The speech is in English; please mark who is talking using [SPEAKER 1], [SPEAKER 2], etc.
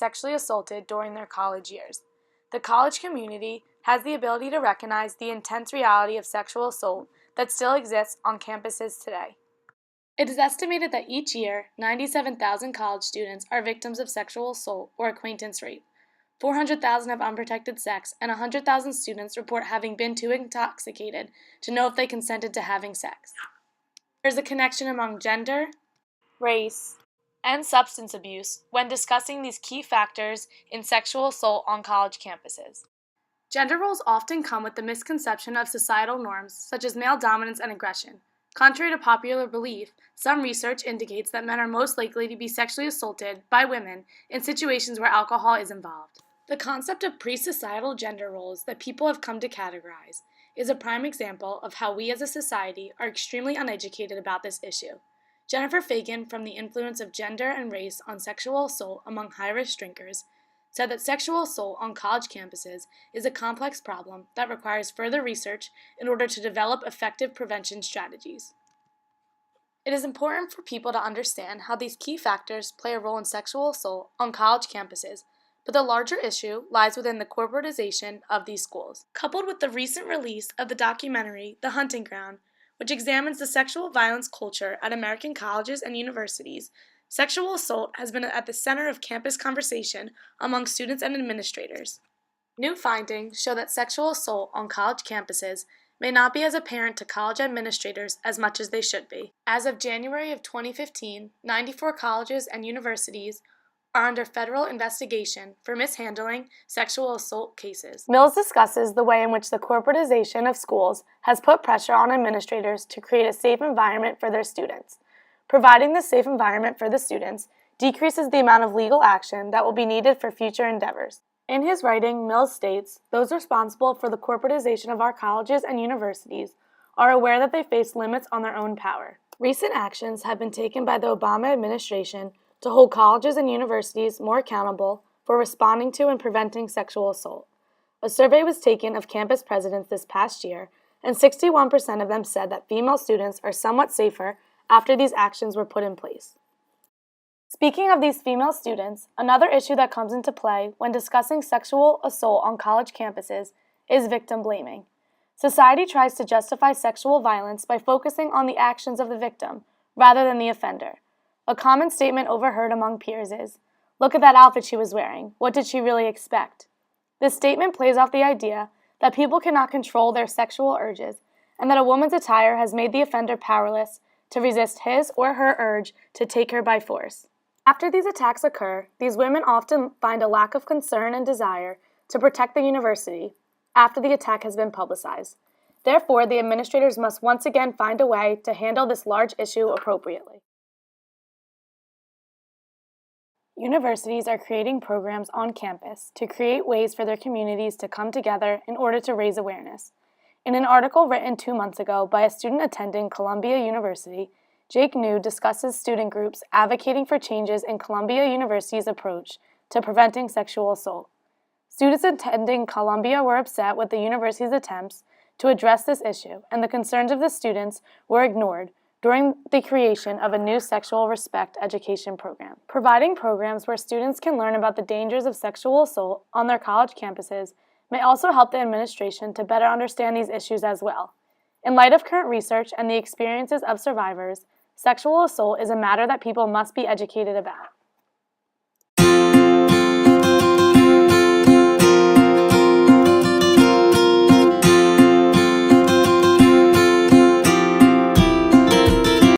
[SPEAKER 1] sexually assaulted during their college years. The college community has the ability to recognize the intense reality of sexual assault that still exists on campuses today. It is estimated that each year, 97,000 college students are victims of sexual assault or acquaintance rape. 400,000 have unprotected sex, and 100,000 students report having been too intoxicated to know if they consented to having sex. There is a connection among gender, race, and substance abuse when discussing these key factors in sexual assault on college campuses. Gender roles often come with the misconception of societal norms, such as male dominance and aggression. Contrary to popular belief, some research indicates that men are most likely to be sexually assaulted by women in situations where alcohol is involved. The concept of pre-societal gender roles that people have come to categorize is a prime example of how we as a society are extremely uneducated about this issue. Jennifer Fagan, from the Influence of Gender and Race on Sexual Assault Among High-Risk Drinkers, said that sexual assault on college campuses is a complex problem that requires further research in order to develop effective prevention strategies. It is important for people to understand how these key factors play a role in sexual assault on college campuses, but the larger issue lies within the corporatization of these schools. Coupled with the recent release of the documentary The Hunting Ground, which examines the sexual violence culture at American colleges and universities, sexual assault has been at the center of campus conversation among students and administrators. New findings show that sexual assault on college campuses may not be as apparent to college administrators as much as they should be. As of January of 2015, 94 colleges and universities are under federal investigation for mishandling sexual assault cases. Mills discusses the way in which the corporatization of schools has put pressure on administrators to create a safe environment for their students. Providing this safe environment for the students decreases the amount of legal action that will be needed for future endeavors. In his writing, Mills states, "Those responsible for the corporatization of our colleges and universities are aware that they face limits on their own power. Recent actions have been taken by the Obama administration to hold colleges and universities more accountable for responding to and preventing sexual assault. A survey was taken of campus presidents this past year, and 61% of them said that female students are somewhat safer after these actions were put in place." Speaking of these female students, another issue that comes into play when discussing sexual assault on college campuses is victim blaming. Society tries to justify sexual violence by focusing on the actions of the victim rather than the offender. A common statement overheard among peers is, "Look at that outfit she was wearing. What did she really expect?" This statement plays off the idea that people cannot control their sexual urges and that a woman's attire has made the offender powerless to resist his or her urge to take her by force. After these attacks occur, these women often find a lack of concern and desire to protect the university after the attack has been publicized. Therefore, the administrators must once again find a way to handle this large issue appropriately. Universities are creating programs on campus to create ways for their communities to come together in order to raise awareness. In an article written 2 months ago by a student attending Columbia University, Jake New discusses student groups advocating for changes in Columbia University's approach to preventing sexual assault. Students attending Columbia were upset with the university's attempts to address this issue, and the concerns of the students were ignored during the creation of a new sexual respect education program. Providing programs where students can learn about the dangers of sexual assault on their college campuses may also help the administration to better understand these issues as well. In light of current research and the experiences of survivors, sexual assault is a matter that people must be educated about.